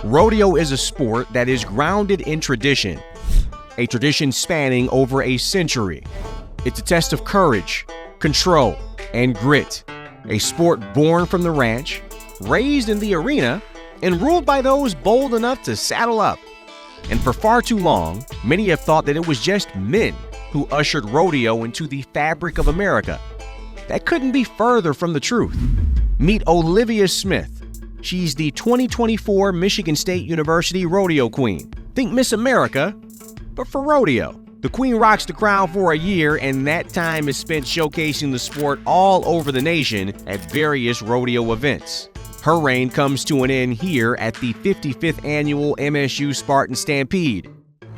Rodeo is a sport that is grounded in tradition, a tradition spanning over a century. It's a test of courage, control, and grit, a sport born from the ranch, raised in the arena, and ruled by those bold enough to saddle up. And for far too long, many have thought that it was just men who ushered rodeo into the fabric of America. That couldn't be further from the truth. Meet Olivia Smith. She's the 2024 Michigan State University Rodeo Queen. Think Miss America, but for rodeo. The Queen rocks the crown for a year, and that time is spent showcasing the sport all over the nation at various rodeo events. Her reign comes to an end here at the 55th Annual MSU Spartan Stampede.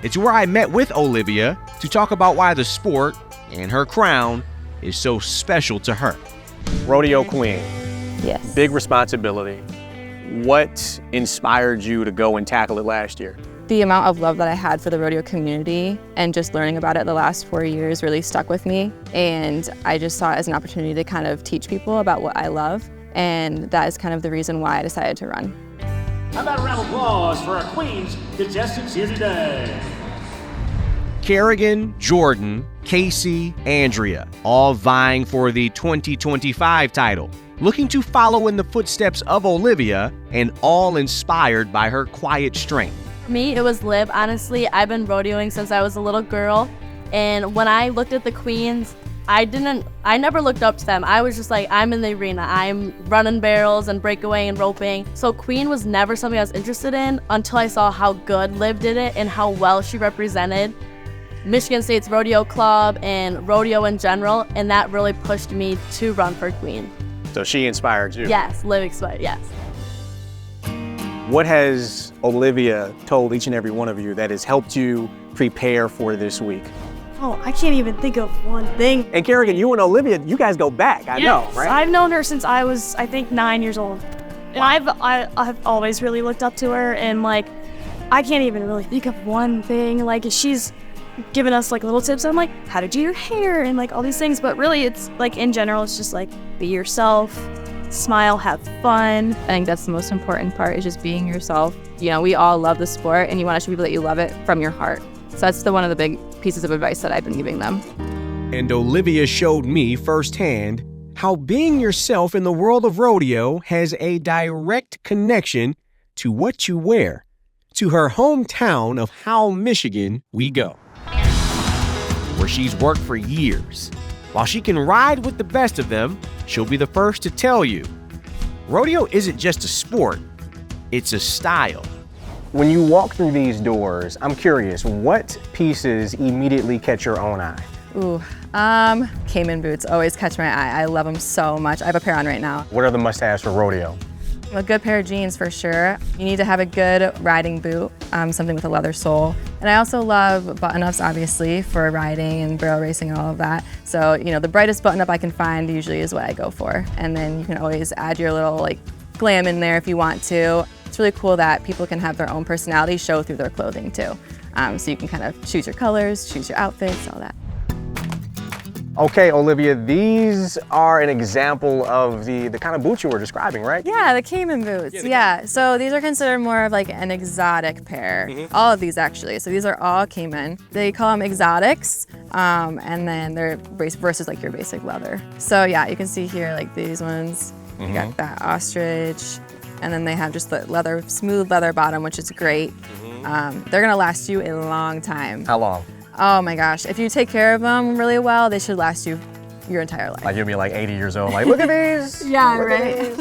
It's where I met with Olivia to talk about why the sport and her crown is so special to her. Rodeo Queen. Yes. Big responsibility. What inspired you to go and tackle it last year? The amount of love that I had for the rodeo community and just learning about it the last 4 years really stuck with me. And I just saw it as an opportunity to kind of teach people about what I love. And that is kind of the reason why I decided to run. How about a round of applause for our Queens contestants here today? Kerrigan, Jordan, Casey, Andrea, all vying for the 2025 title, looking to follow in the footsteps of Olivia and all inspired by her quiet strength. For me, it was Liv. Honestly, I've been rodeoing since I was a little girl, and when I looked at the Queens, I never looked up to them. I was just like, I'm in the arena. I'm running barrels and breakaway and roping. So Queen was never something I was interested in until I saw how good Liv did it and how well she represented Michigan State's rodeo club and rodeo in general, and that really pushed me to run for Queen. So she inspired you? Yes, Liv inspired, yes. What has Olivia told each and every one of you that has helped you prepare for this week? Oh, I can't even think of one thing. And Kerrigan, you and Olivia, you guys go back, I know, right? I've known her since I was, I think, 9 years old. And I've always really looked up to her, and like, I can't even really think of one thing. Like, she's given us like little tips on like how to do your hair and like all these things, but really it's like in general, it's just like be yourself, smile, have fun. I think that's the most important part, is just being yourself. You know, we all love the sport, and you want to show people that you love it from your heart. So that's one of the big pieces of advice that I've been giving them. And Olivia showed me firsthand how being yourself in the world of rodeo has a direct connection to what you wear, to her hometown of Howell, Michigan we go, where she's worked for years. While she can ride with the best of them, she'll be the first to tell you, rodeo isn't just a sport, it's a style. When you walk through these doors, I'm curious, what pieces immediately catch your own eye? Ooh, Cayman boots always catch my eye. I love them so much. I have a pair on right now. What are the must-haves for rodeo? A good pair of jeans for sure. You need to have a good riding boot, something with a leather sole. And I also love button-ups, obviously, for riding and barrel racing and all of that. So, you know, the brightest button-up I can find usually is what I go for. And then you can always add your little like glam in there if you want to. It's really cool that people can have their own personality show through their clothing too. So you can kind of choose your colors, choose your outfits, all that. Okay, Olivia, these are an example of the kind of boots you were describing, right? Yeah, the Cayman boots. Yeah, so these are considered more of like an exotic pair. All of these actually. So these are all Cayman. They call them exotics, and then they're versus like your basic leather. So yeah, you can see here like these ones. You got that ostrich, and then they have just the leather, smooth leather bottom, which is great. They're gonna last you a long time. How long? Oh my gosh, if you take care of them really well, they should last you your entire life. Like you'll be like 80 years old, like, look at these. Yeah, right.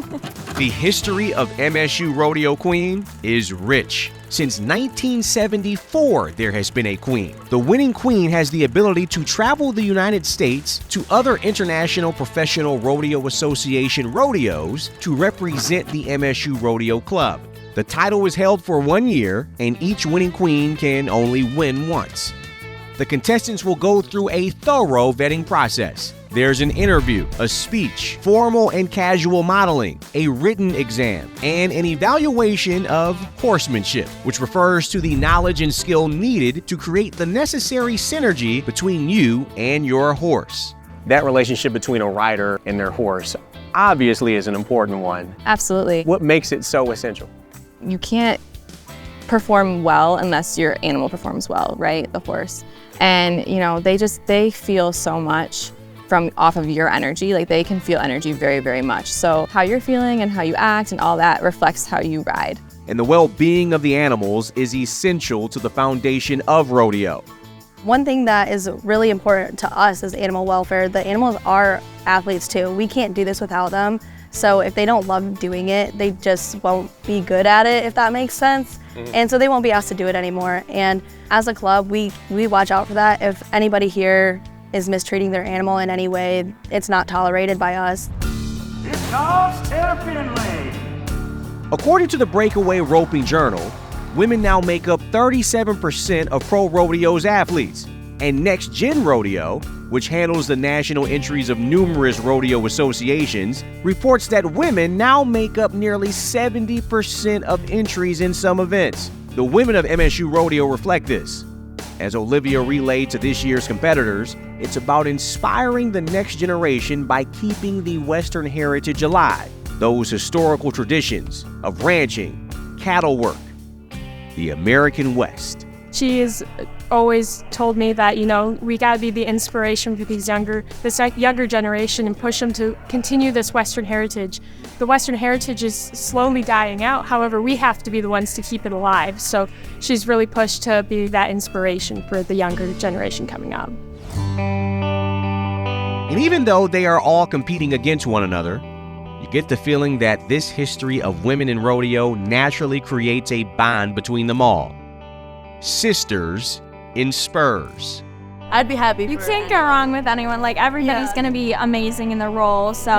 The history of MSU Rodeo Queen is rich. Since 1974, there has been a queen. The winning queen has the ability to travel the United States to other International Professional Rodeo Association rodeos to represent the MSU Rodeo Club. The title is held for 1 year, and each winning queen can only win once. The contestants will go through a thorough vetting process. There's an interview, a speech, formal and casual modeling, a written exam, and an evaluation of horsemanship, which refers to the knowledge and skill needed to create the necessary synergy between you and your horse. That relationship between a rider and their horse obviously is an important one. Absolutely. What makes it so essential? You can't perform well unless your animal performs well, right? The horse. And you know, they feel so much from off of your energy. Like they can feel energy very, very much. So how you're feeling and how you act and all that reflects how you ride. And the well-being of the animals is essential to the foundation of rodeo. One thing that is really important to us is animal welfare. The animals are athletes too. We can't do this without them. So if they don't love doing it, they just won't be good at it, if that makes sense. And so they won't be asked to do it anymore. And as a club, we watch out for that. If anybody here is mistreating their animal in any way, it's not tolerated by us. Here comes Tara Finley. According to the Breakaway Roping Journal, women now make up 37% of pro rodeo's athletes. And Next Gen Rodeo, which handles the national entries of numerous rodeo associations, reports that women now make up nearly 70% of entries in some events. The women of MSU Rodeo reflect this. As Olivia relayed to this year's competitors, it's about inspiring the next generation by keeping the Western heritage alive, those historical traditions of ranching, cattle work, the American West. She has always told me that, you know, we gotta be the inspiration for this younger generation and push them to continue this Western heritage. The Western heritage is slowly dying out. However, we have to be the ones to keep it alive. So she's really pushed to be that inspiration for the younger generation coming up. And even though they are all competing against one another, you get the feeling that this history of women in rodeo naturally creates a bond between them all. Sisters in spurs. I'd be happy You for can't go wrong with anyone. Like, everybody's going to be amazing in their role. So,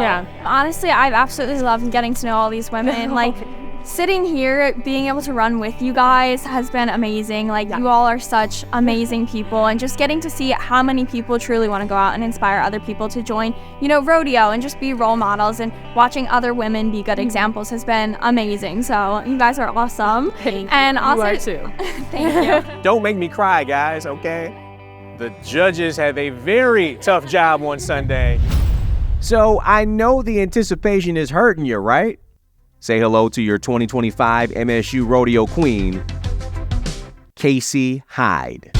honestly, I've absolutely loved getting to know all these women. Like, sitting here, being able to run with you guys has been amazing. Like, you all are such amazing people. And just getting to see how many people truly want to go out and inspire other people to join, you know, rodeo and just be role models. And watching other women be good examples has been amazing. So, you guys are awesome. And also, You are too. Thank you. Don't make me cry, guys, okay? The judges have a very tough job on Sunday. So I know the anticipation is hurting you, right? Say hello to your 2025 MSU Rodeo Queen, Casey Hyde.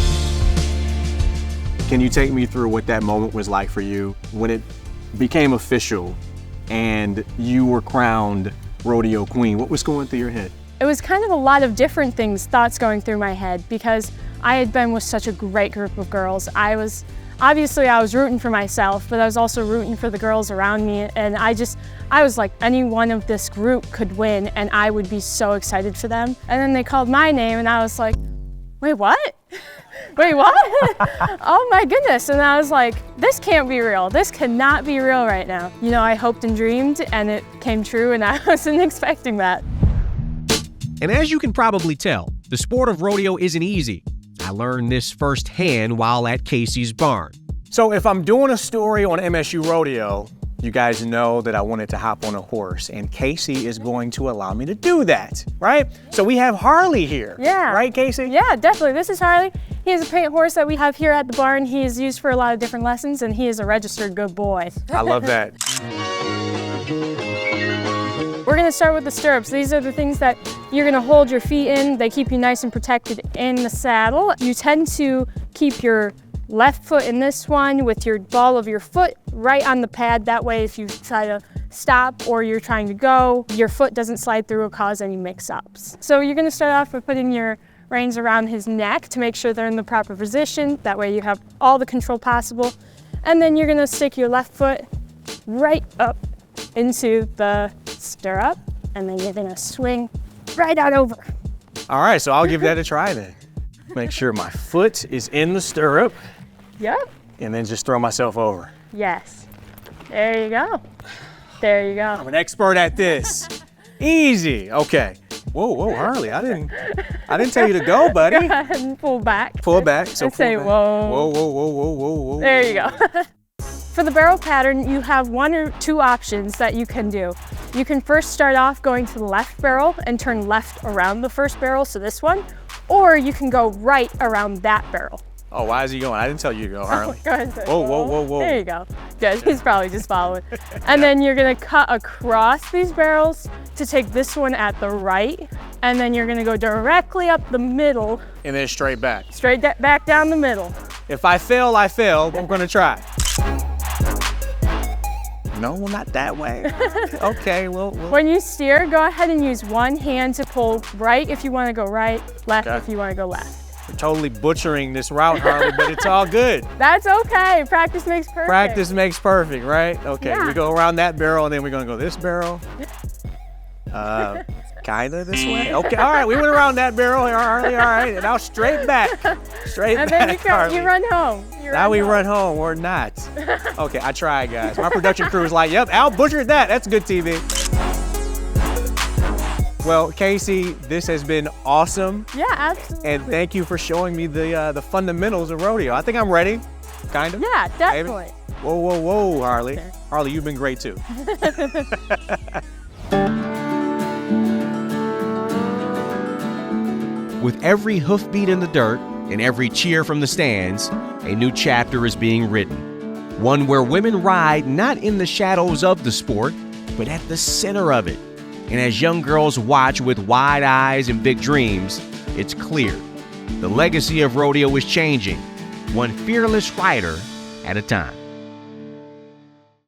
Can you take me through what that moment was like for you when it became official and you were crowned Rodeo Queen? What was going through your head? It was kind of a lot of different thoughts going through my head, because I had been with such a great group of girls. I was rooting for myself, but I was also rooting for the girls around me. And I was like, any one of this group could win and I would be so excited for them. And then they called my name and I was like, wait, what? Wait, what? Oh my goodness. And I was like, this can't be real. This cannot be real right now. You know, I hoped and dreamed and it came true, and I wasn't expecting that. And as you can probably tell, the sport of rodeo isn't easy. I learned this firsthand while at Casey's barn. So if I'm doing a story on MSU Rodeo, you guys know that I wanted to hop on a horse, and Casey is going to allow me to do that, right? So we have Harley here. Yeah. Right, Casey? Yeah, definitely. This is Harley. He is a paint horse that we have here at the barn. He is used for a lot of different lessons, and he is a registered good boy. I love that. We're gonna start with the stirrups. These are the things that you're gonna hold your feet in. They keep you nice and protected in the saddle. You tend to keep your left foot in this one with your ball of your foot right on the pad. That way, if you try to stop or you're trying to go, your foot doesn't slide through or cause any mix-ups. So you're gonna start off by putting your reins around his neck to make sure they're in the proper position. That way you have all the control possible. And then you're gonna stick your left foot right up into the stirrup, and then you're gonna swing right on over. All right, so I'll give that a try then. Make sure my foot is in the stirrup. Yep. And then just throw myself over. Yes. There you go. There you go. I'm an expert at this. Easy. Okay. Whoa, Harley, I didn't tell you to go, buddy. Go ahead and pull back. Pull back. So And say pull back. whoa. Whoa. There you go. For the barrel pattern, you have one or two options that you can do. You can first start off going to the left barrel and turn left around the first barrel, so this one, or you can go right around that barrel. Oh, why is he going? I didn't tell you to go, Harley. Go ahead and say, Whoa. There you go. Good, he's probably just following. And then you're gonna cut across these barrels to take this one at the right and then you're gonna go directly up the middle, And then straight back. straight back down the middle. If I fail, I fail. I'm gonna try. No, not that way. Okay, well. When you steer, go ahead and use one hand to pull right if you wanna go right, left Okay. if you wanna go left. We're totally butchering this route, Harley, but it's all good. That's okay, practice makes perfect. Practice makes perfect, right? Okay, Yeah. we go around that barrel and then we're gonna go this barrel. Kinda this way. Okay, all right, we went around that barrel, Harley, all right, and now straight back. Straight And back, then Harley. you run home. Now we run home, or not. Okay, I tried, guys. My production crew was like, yep, Al butchered that. That's good TV. Well, Casey, this has been awesome. Yeah, absolutely. And thank you for showing me the fundamentals of rodeo. I think I'm ready, kind of. Yeah, Maybe. definitely. Whoa, whoa, whoa, Harley. Harley, you've been great too. With every hoofbeat in the dirt and every cheer from the stands, a new chapter is being written. One where women ride not in the shadows of the sport, but at the center of it. And as young girls watch with wide eyes and big dreams, it's clear the legacy of rodeo is changing, one fearless rider at a time.